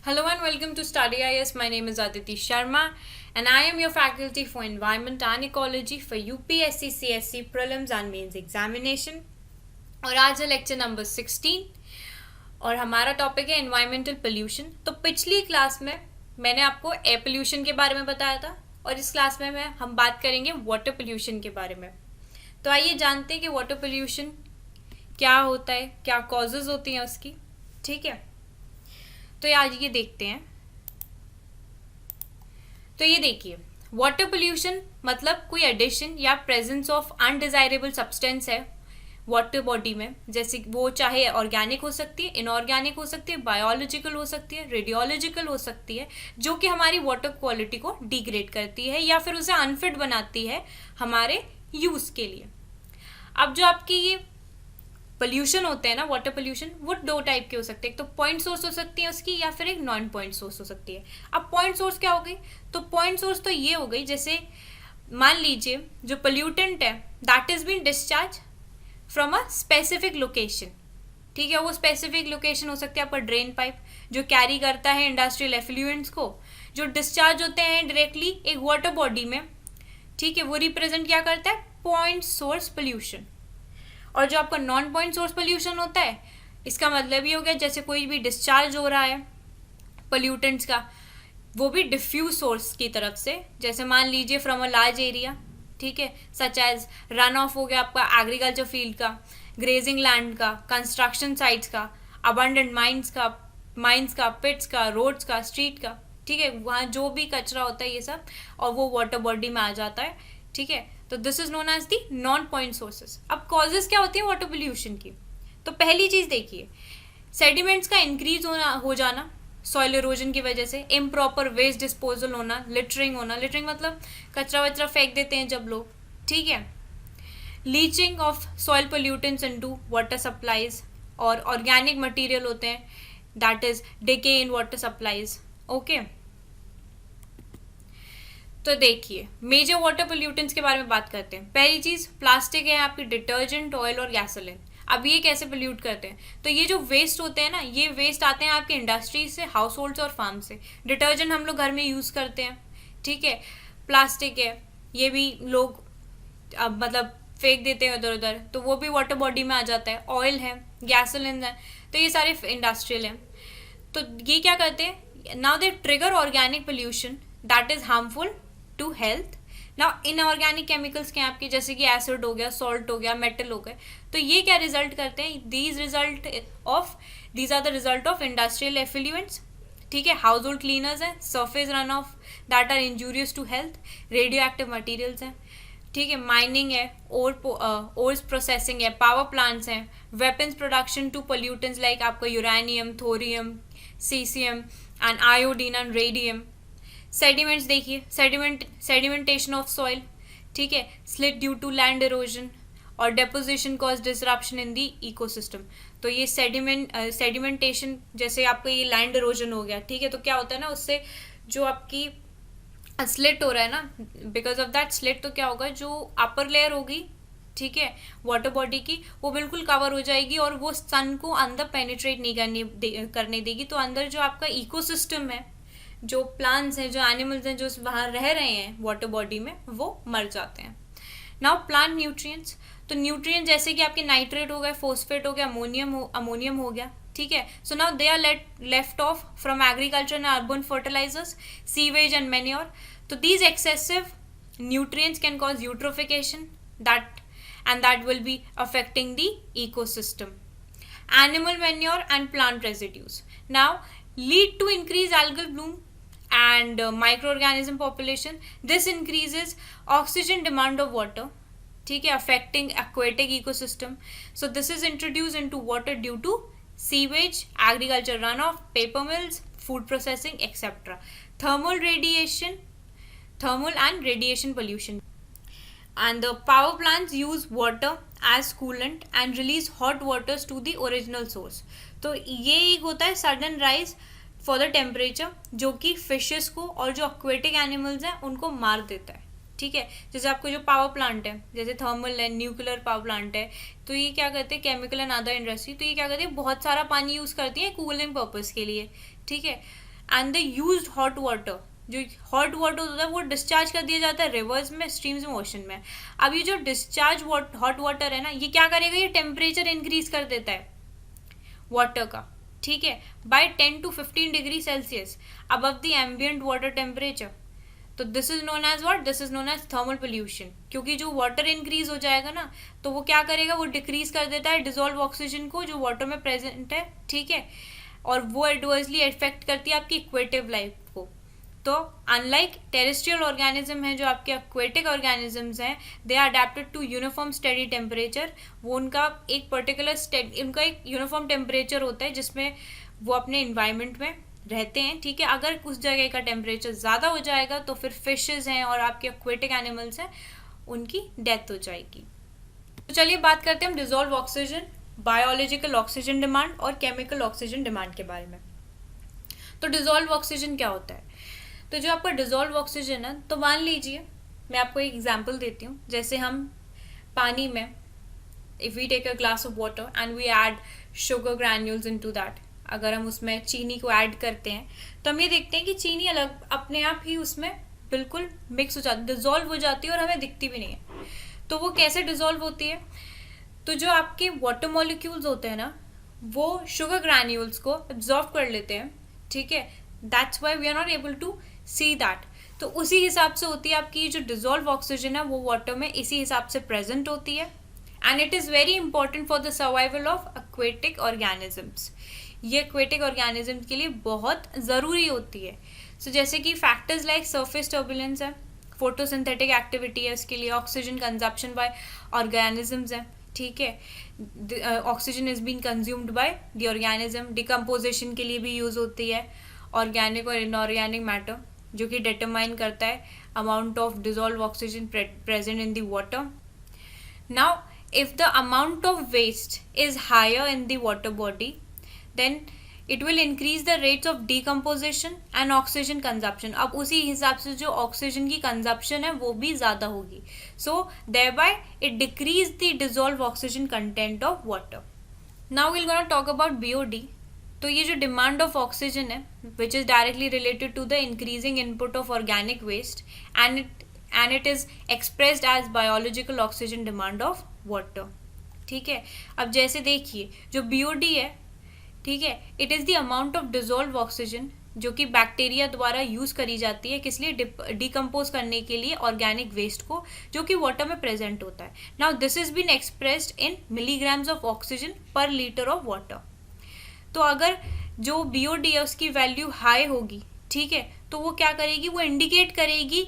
Hello and welcome to Study IS. My name is Aditi Sharma and I am your faculty for Environment and Ecology for UPSC CSC Prelims and Mains Examination. और आज है lecture number 16 और हमारा topic है environmental pollution. तो पिछली class में मैंने आपको एयर पोल्यूशन के बारे में बताया था और इस क्लास में हम बात करेंगे वाटर पोल्यूशन के बारे में। तो आइए जानते हैं कि वाटर पोल्यूशन क्या होता है, क्या कॉजेज होती हैं उसकी। ठीक है, तो आज ये देखते हैं। तो ये देखिए, वाटर पोल्यूशन मतलब कोई एडिशन या प्रेजेंस ऑफ अनडिजायरेबल सब्सटेंस है वाटर बॉडी में, जैसे वो चाहे ऑर्गेनिक हो सकती है, इनऑर्गेनिक हो सकती है, बायोलॉजिकल हो सकती है, रेडियोलॉजिकल हो सकती है, जो कि हमारी वाटर क्वालिटी को डिग्रेड करती है या फिर उसे अनफिट बनाती है हमारे यूज के लिए। अब जो आपकी ये पोल्यूशन होते हैं ना, वाटर पोल्यूशन, वो दो टाइप के हो सकते हैं। एक तो पॉइंट सोर्स हो सकती है उसकी, या फिर एक नॉन पॉइंट सोर्स हो सकती है। अब पॉइंट सोर्स क्या हो गई? तो पॉइंट सोर्स तो ये हो गई, जैसे मान लीजिए जो पोल्यूटेंट है that is been discharge from a specific location. ठीक है, वो स्पेसिफिक लोकेशन हो सकती है आपका ड्रेन पाइप जो कैरी करता है इंडस्ट्रियल एफ्लुएंट्स को, जो डिस्चार्ज होते हैं डायरेक्टली एक वाटर बॉडी में। ठीक है, वो रिप्रेजेंट क्या करता है? Point source pollution. और जो आपका नॉन पॉइंट सोर्स पोल्यूशन होता है, इसका मतलब ये हो गया जैसे कोई भी डिस्चार्ज हो रहा है पोल्यूटेंट्स का, वो भी डिफ्यूज सोर्स की तरफ से, जैसे मान लीजिए फ्रॉम अ लार्ज एरिया। ठीक है, सच एज रन ऑफ हो गया आपका एग्रीकल्चर फील्ड का, ग्रेजिंग लैंड का, कंस्ट्रक्शन साइट्स का, अबंडेंट माइंस का, पिट्स का, रोड्स का, स्ट्रीट का। ठीक है, वहाँ जो भी कचरा होता है ये सब, और वो वाटर बॉडी में आ जाता है। ठीक है, तो this is known as the non point sources. अब कॉजेज क्या होती है वाटर पोल्यूशन की? तो पहली चीज देखिए, सेडिमेंट्स का इंक्रीज हो जाना सॉइल इरोजन की वजह से, इम्प्रॉपर वेस्ट डिस्पोजल होना, लिटरिंग होना। लिटरिंग मतलब कचरा वचरा फेंक देते हैं जब लोग। ठीक है, leaching of soil pollutants into water supplies, और ऑर्गेनिक मटेरियल होते हैं that is decay in water supplies. Okay, तो देखिए मेजर वाटर पोल्यूटेंट्स के बारे में बात करते हैं। पहली चीज प्लास्टिक है आपकी, डिटर्जेंट, ऑयल और गैसोलीन। अब ये कैसे पोल्यूट करते हैं? तो ये जो वेस्ट होते हैं ना, ये वेस्ट आते हैं आपके इंडस्ट्री से, हाउस होल्ड और फार्म से। डिटर्जेंट हम लोग घर में यूज करते हैं। ठीक है, प्लास्टिक है ये भी लोग अब मतलब फेंक देते हैं इधर उधर, तो वो भी वाटर बॉडी में आ जाता है। ऑयल है, गैसोलीन है, तो ये सारे इंडस्ट्रियल हैं। तो ये क्या करते हैं? Now they trigger organic pollution that is harmful to health. Now inorganic chemicals के आपके, जैसे कि एसिड हो गया, सॉल्ट हो गया, मेटल हो गए, तो ये क्या रिजल्ट करते हैं? These are the result of industrial effluents. ठीक है, हाउस होल्ड क्लीनर्स हैं, surface run off that are injurious to health, radioactive materials हैं। ठीक है, माइनिंग है, ओर्स प्रोसेसिंग है, पावर प्लांट्स हैं, weapons production to pollutants like आपका uranium, thorium, caesium and iodine and radium. Sediments देखिए, sedimentation of soil. ठीक है, silt due to land erosion और deposition cause disruption in the ecosystem. तो ये sedimentation, जैसे आपका ये लैंड इरोजन हो गया। ठीक है, तो क्या होता है ना, उससे जो आपकी स्लिट हो रहा है ना, बिकॉज ऑफ दैट स्लिट, तो क्या होगा, जो अपर लेयर होगी, ठीक है, वाटर बॉडी की, वो बिल्कुल कवर हो जाएगी और वो सन को अंदर पेनिट्रेट नहीं करने देगी। तो अंदर जो आपका इकोसिस्टम है, जो प्लांट्स हैं, जो एनिमल्स हैं, जो वहाँ रह रहे हैं वाटर बॉडी में, वो मर जाते हैं। Now plant nutrients. तो न्यूट्रिएंट जैसे कि आपके नाइट्रेट हो गए, फोस्फेट हो गया, अमोनियम हो गया। ठीक है, so now they are left off from agriculture and urban fertilisers, sewage and manure. तो these excessive nutrients can cause eutrophication that will be affecting the ecosystem. Animal manure and plant residues now lead to increased algal bloom and microorganism population. This increases oxygen demand of water. ठीक है, affecting aquatic ecosystem. So this is introduced into water due to sewage, agriculture runoff, paper mills, food processing, etc. Thermal and radiation pollution. And the power plants use water as coolant and release hot waters to the original source. तो ये एक होता है sudden rise for the temperature, जो कि fishes को और जो aquatic animals हैं उनको मार देता है। ठीक है, जैसे आपको जो पावर प्लांट है, जैसे थर्मल है, न्यूक्लियर पावर प्लांट है, तो ये क्या करते हैं, केमिकल एंड अदर इंडस्ट्री, तो ये क्या करते हैं, बहुत सारा पानी यूज़ करती है कूलिंग पर्पज़ के लिए। ठीक है, and the used hot water, जो हॉट वाटर होता है वो डिस्चार्ज कर दिया जाता है रिवर्स में, स्ट्रीम्स में, ओशन में। अब ये जो डिस्चार्ज हॉट वाटर है ना, ये क्या करेगा, ये टेम्परेचर इंक्रीज कर देता है वाटर का, ठीक है, by 10 to 15 degree Celsius above the ambient water temperature. तो this is known as what, this is known as thermal pollution. क्योंकि जो वाटर इंक्रीज हो जाएगा ना, तो वो क्या करेगा, वो डिक्रीज कर देता है डिजोल्व ऑक्सीजन को जो वाटर में प्रेजेंट है, ठीक है, और वो एडवर्सली इफेक्ट करती है आपकी इक्वेटिव लाइफ को। तो अनलाइक टेरेस्ट्रियल ऑर्गेनिज्म है, जो आपके एक्वेटिक ऑर्गेनिजम्स हैं, they are adapted to uniform steady temperature. वो उनका एक पर्टिकुलर उनका एक यूनिफॉर्म टेम्परेचर होता है जिसमें वो अपने इन्वायरमेंट में रहते हैं, ठीक है। अगर उस जगह का टेम्परेचर ज़्यादा हो जाएगा तो फिर फिशेज हैं और आपके एक्वेटिक एनिमल्स हैं, उनकी डेथ हो जाएगी। तो चलिए बात करते हैं हम dissolve oxygen, biological oxygen demand और केमिकल ऑक्सीजन डिमांड के बारे में। तो डिजोल्व ऑक्सीजन क्या होता है? तो जो आपका डिजोल्व ऑक्सीजन है, तो मान लीजिए मैं आपको एक एग्जांपल देती हूँ। जैसे हम पानी में, if we take a glass of water and we add sugar granules into that, अगर हम उसमें चीनी को ऐड करते हैं तो हम ये देखते हैं कि चीनी अलग अपने आप ही उसमें बिल्कुल मिक्स हो जाती, डिजोल्व हो जाती है और हमें दिखती भी नहीं है। तो वो कैसे डिजोल्व होती है? तो जो आपके वाटर मॉलिक्यूल्स होते हैं ना, वो शुगर ग्रैन्यूल्स को एब्जॉर्व कर लेते हैं, ठीक है। That's why we are not able to see that. तो उसी हिसाब से होती है आपकी जो डिजोल्व ऑक्सीजन है, वो वाटर में इसी हिसाब से प्रेजेंट होती है। And it is very important for the survival of aquatic organisms. ये एक्वेटिक ऑर्गेनिजम्स के लिए बहुत ज़रूरी होती है। सो जैसे कि फैक्टर्स लाइक सरफेस टर्बुलेंस है, फोटोसिंथेटिक एक्टिविटी है इसके लिए, ऑक्सीजन कंजप्शन बाय ऑर्गेनिजम्स है, ठीक है, oxygen is been consumed by the organism, decomposition के लिए भी यूज़ होती है, ऑर्गेनिक और इनऑर्गेनिक मैटर जो कि डिटरमाइन करता है amount of dissolve oxygen present in the water. Now if the amount of waste is higher in the water body, then it will increase the rates of decomposition and oxygen consumption। अब उसी हिसाब से जो oxygen की consumption है वो भी ज़्यादा होगी। so thereby it decrease the dissolved oxygen content of water। now we're gonna talk about BOD। तो ये जो डिमांड ऑफ ऑक्सीजन है which is directly related to the increasing input of organic waste and it is expressed as biological oxygen demand of water, ठीक है। अब जैसे देखिए जो BOD है, ठीक है, it is the amount of dissolve oxygen जो कि बैक्टीरिया द्वारा यूज़ करी जाती है, किस लिए, डिकम्पोज करने के लिए ऑर्गेनिक वेस्ट को जो कि वाटर में प्रेजेंट होता है। Now this is been expressed in milligrams of oxygen per litre of water. तो अगर जो BOD है उसकी वैल्यू हाई होगी, ठीक है, तो वो क्या करेगी, वो इंडिकेट करेगी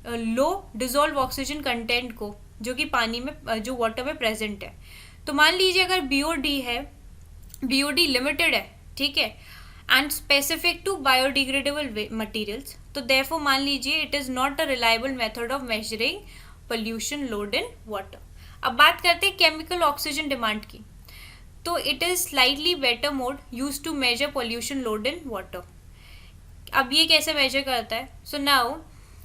लो डिजोल्व ऑक्सीजन कंटेंट को जो कि पानी में, जो वाटर में प्रेजेंट है। तो मान लीजिए अगर BOD लिमिटेड है, ठीक है, and specific to biodegradable materials, तो देयरफॉर मान लीजिए it is not a reliable method of measuring pollution load in water. अब बात करते हैं केमिकल ऑक्सीजन डिमांड की। तो it is slightly better mode use to measure pollution load in water. अब ये कैसे मेजर करता है? So now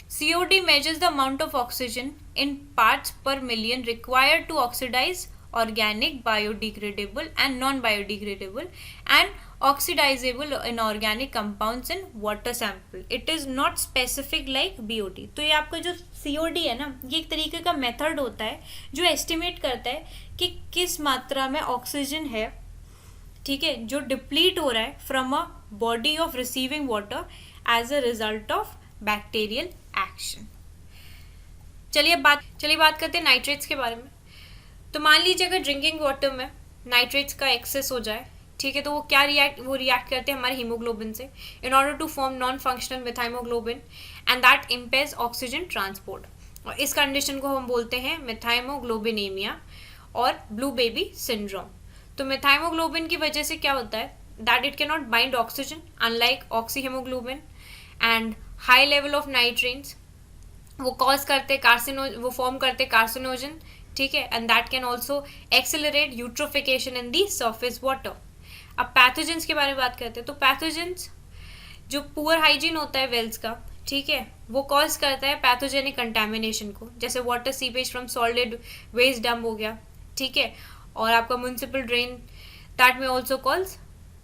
COD measures the amount of oxygen in parts per million required to oxidize organic, biodegradable and non-biodegradable and oxidizable inorganic compounds in water sample. It is not specific like BOD। तो ये आपका जो COD है ना, ये एक तरीके का मेथड होता है जो एस्टिमेट करता है कि किस मात्रा में ऑक्सीजन है, ठीक है, जो डिप्लीट हो रहा है from a body of receiving water as a result of bacterial action. चलिए बात करते हैं नाइट्रेट्स के बारे में। तो मान लीजिए अगर ड्रिंकिंग वाटर में नाइट्रेट्स का एक्सेस हो जाए, ठीक है, तो वो रिएक्ट करते हैं हमारे हीमोग्लोबिन से in order to form non functional methaemoglobin and that impairs oxygen transport. और इस कंडीशन को हम बोलते हैं मिथाइमोग्लोबिनेमिया और ब्लू बेबी सिंड्रोम। तो मिथाइमोग्लोबिन की वजह से क्या होता है, that it can not bind oxygen unlike oxyhaemoglobin and high level of nitrates वो फॉर्म करते कार्सिनोजन, ठीक है, and that can also accelerate eutrophication in the surface water. अब पैथोजेंस के बारे में बात करते हैं। तो पैथोजेंस जो पुअर हाइजीन होता है वेल्स का, ठीक है, वो कॉज करता है पैथोजेनिक कंटेमिनेशन को, जैसे water seepage from solid waste dump हो गया, ठीक है, और आपका म्युनिसिपल ड्रेन दैट में ऑल्सो कॉल्स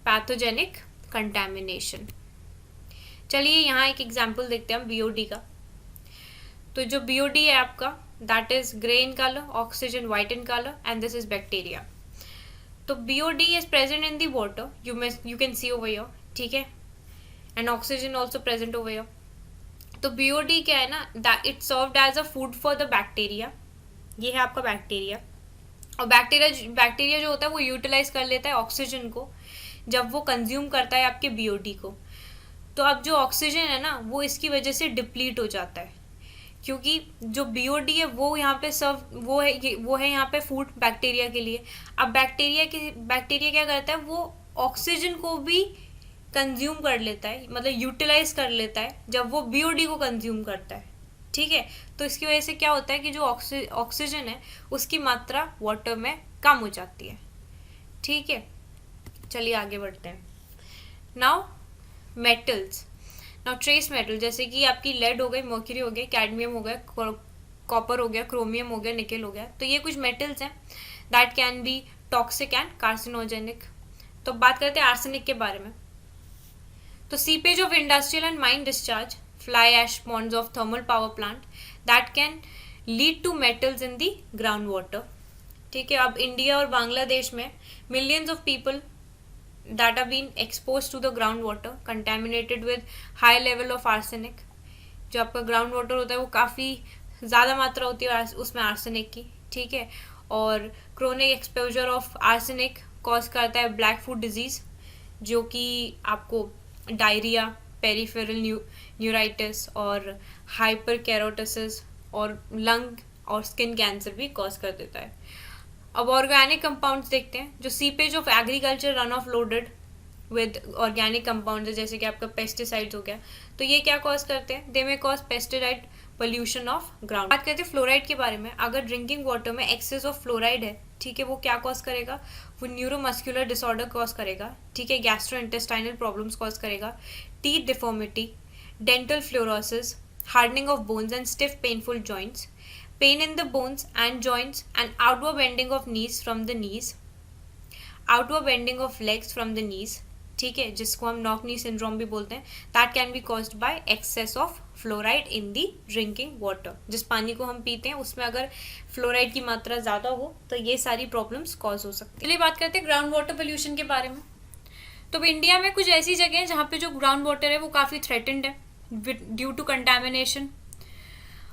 पैथोजेनिक कंटेमिनेशन। चलिए यहाँ एक एग्जाम्पल देखते हैं हम बीओडी का। तो जो बीओडी है आपका, that is grey in colour, oxygen white in colour, and this is bacteria. तो BOD is present in the water, you can see over here, ठीक है, and oxygen also present over here. तो BOD क्या है ना, that it served as a food for the bacteria. ये है आपका बैक्टीरिया, और बैक्टीरिया जो होता है वो यूटिलाइज कर लेता है ऑक्सीजन को जब वो कंज्यूम करता है आपके बीओडी को। तो अब जो ऑक्सीजन है ना वो इसकी वजह से डिप्लीट हो जाता है, क्योंकि जो बीओडी है वो यहाँ पे वो है यहाँ पे फूड बैक्टीरिया के लिए। अब बैक्टीरिया क्या करता है, वो ऑक्सीजन को भी कंज्यूम कर लेता है, मतलब यूटिलाइज कर लेता है जब वो बीओडी को कंज्यूम करता है, ठीक है। तो इसकी वजह से क्या होता है कि जो ऑक्सीजन है उसकी मात्रा वाटर में कम हो जाती है, ठीक है। चलिए आगे बढ़ते हैं। Now metals, now trace metal, जैसे कि आपकी लेड हो गई, मर्क्यूरी हो गया, कैडमियम हो गया, कॉपर हो गया, क्रोमियम हो गया, निकेल हो गया। तो ये कुछ मेटल्स हैं that can be toxic and carcinogenic. तो बात करते हैं आर्सेनिक के बारे में। तो seepage of industrial and mine discharge, fly ash ponds of thermal power plant that can lead to metals in the groundwater, ठीक है। अब इंडिया और बांग्लादेश में millions of people that have been exposed to the groundwater contaminated with high level of arsenic। जो आपका ground water होता है वो काफ़ी ज़्यादा मात्रा होती है उसमें आर्सेनिक की, ठीक है। और chronic exposure of arsenic cause करता है ब्लैक फूट डिजीज़, जो कि आपको डायरिया, पेरिफेरल न्यूराइटिस और हाइपरकेरोटिसिस और लंग और स्किन कैंसर भी कॉज कर देता है। अब ऑर्गेनिक कंपाउंड्स देखते हैं। जो seepage of agriculture run of loaded with organic compounds है, जैसे कि आपका पेस्टिसाइड्स हो गया, तो ये क्या कॉज करते हैं, दे में cause pesticide pollution of ground. बात करते हैं फ्लोराइड के बारे में। अगर ड्रिंकिंग वाटर में एक्सेस ऑफ फ्लोराइड है, ठीक है, वो क्या कॉज करेगा, वो न्यूरोमस्कुलर डिसऑर्डर कॉज करेगा, ठीक है, गैस्ट्रो इंटेस्टाइनल प्रॉब्लम्स कॉज करेगा, teeth deformity, dental fluorosis, hardening of bones and stiff painful joints, pain in the bones and joints, and outward bending of knees from the knees, outward bending of legs from the knees, ठीक है, जिसको हम knock knee syndrome भी बोलते हैं। That can be caused by access of fluoride in the drinking water. जिस पानी को हम पीते हैं उसमें अगर फ्लोराइड की मात्रा ज़्यादा हो तो ये सारी प्रॉब्लम्स कॉज हो सकती है। चलिए बात करते हैं ग्राउंड वाटर पोल्यूशन के बारे में। तो इंडिया में कुछ ऐसी जगह हैं जहाँ पे जो ग्राउंड वाटर है वो काफ़ी थ्रेटेंड है due to contamination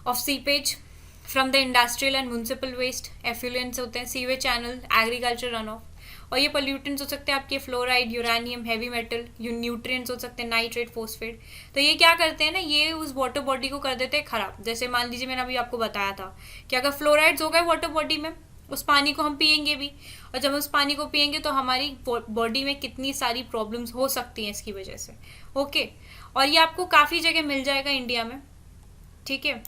of seepage from the industrial and municipal waste, effluents होते हैं, sewage channel, agriculture run off, और ये पोल्यूटेंट्स हो सकते हैं आपके fluoride, uranium, heavy metal, nutrients हो सकते हैं, नाइट्रेट, फॉस्फेट। तो ये क्या करते हैं ना, ये उस वाटर बॉडी को कर देते हैं खराब। जैसे मान लीजिए मैंने अभी आपको बताया था कि अगर फ्लोराइड्स हो गए वाटर बॉडी में, उस पानी को हम पियेंगे भी, और जब उस पानी को पियेंगे तो हमारी बॉडी में कितनी सारी प्रॉब्लम्स हो सकती हैं इसकी वजह से, ओके। और ये आपको काफ़ी जगह मिल जाएगा इंडिया में, ठीक है।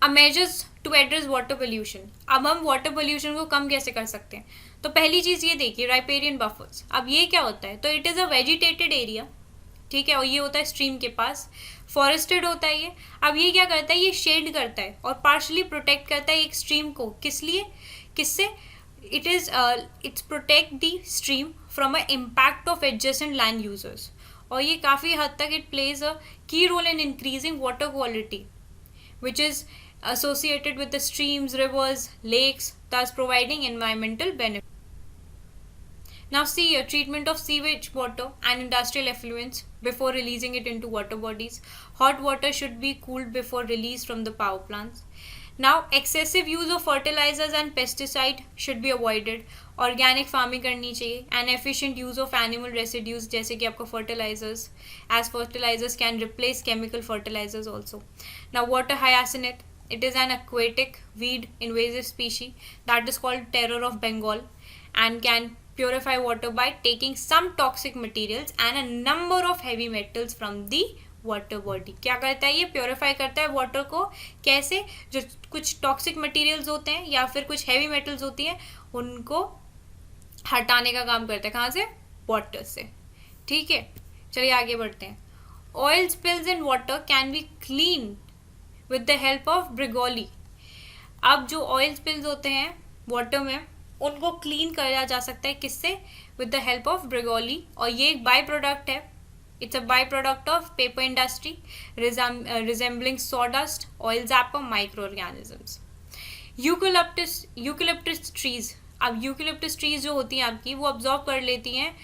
अब measures to address water pollution. अब हम वाटर पोल्यूशन को कम कैसे कर सकते हैं, तो पहली चीज़ ये देखिए, राइपेरियन बफर्स। अब ये क्या होता है, तो it is a vegetated area, ठीक है, और ये होता है स्ट्रीम के पास, फॉरेस्टेड होता है ये। अब ये क्या करता है, ये शेड करता है और पार्शली प्रोटेक्ट करता है एक स्ट्रीम को, किस लिए, किससे, it's protect the stream from a impact of adjacent land users. और ये काफ़ी हद तक it plays a key role in increasing water quality which is associated with the streams, rivers, lakes, thus providing environmental benefit. Now see here, treatment of sewage water and industrial effluents before releasing it into water bodies. Hot water should be cooled before release from the power plants. Now excessive use of fertilizers and pesticide should be avoided. Organic farming करनी चाहिए and efficient use of animal residues जैसे कि आपका fertilizers, as fertilizers can replace chemical fertilizers also. Now water hyacinth, it is an aquatic weed invasive species that is called terror of Bengal and can purify water by taking some toxic materials and a number of heavy metals from the water body. क्या करता है ये, purify करता है water को। कैसे, जो कुछ टॉक्सिक मटेरियल्स होते हैं या फिर कुछ हैवी मेटल्स होती हैं उनको हटाने का काम करता है, कहाँ से, वाटर से, ठीक है। चलिए आगे बढ़ते हैं। Oil spills in water can be clean with the help of ब्रिगोली। अब जो ऑयल स्पिल्स होते हैं वाटर में उनको क्लीन करा जा सकता है, किससे, विद द हेल्प ऑफ ब्रिगोली। और ये एक बाय प्रोडक्ट है It's a byproduct of paper industry, resembling sawdust, oil zapper, microorganisms. Eucalyptus trees, अब यूकेलिप्टस ट्रीज जो होती हैं आपकी वो अब्जॉर्ब कर लेती हैं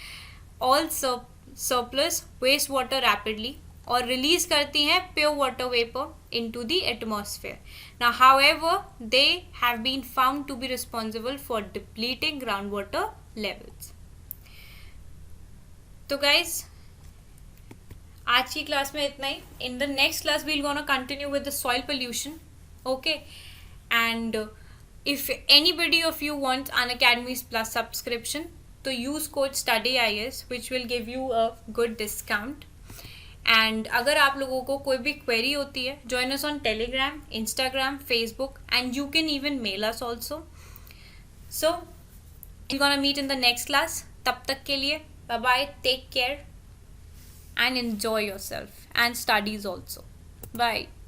all surplus waste water rapidly और रिलीज करती हैं pure water vapour into the atmosphere. Now however they have been found to be responsible for depleting ground water levels. तो गाइज आज की क्लास में इतना ही. In the next class we'll gonna continue with the soil pollution. Okay, and if anybody of you wants an Academies Plus subscription, to use code STUDYIS which will give you a good discount. And अगर आप लोगों को कोई भी query होती है, join us on Telegram, Instagram, Facebook, and you can even mail us also. So we're gonna meet in the next class. तब तक के लिए bye bye, take care and enjoy yourself and studies also. Bye.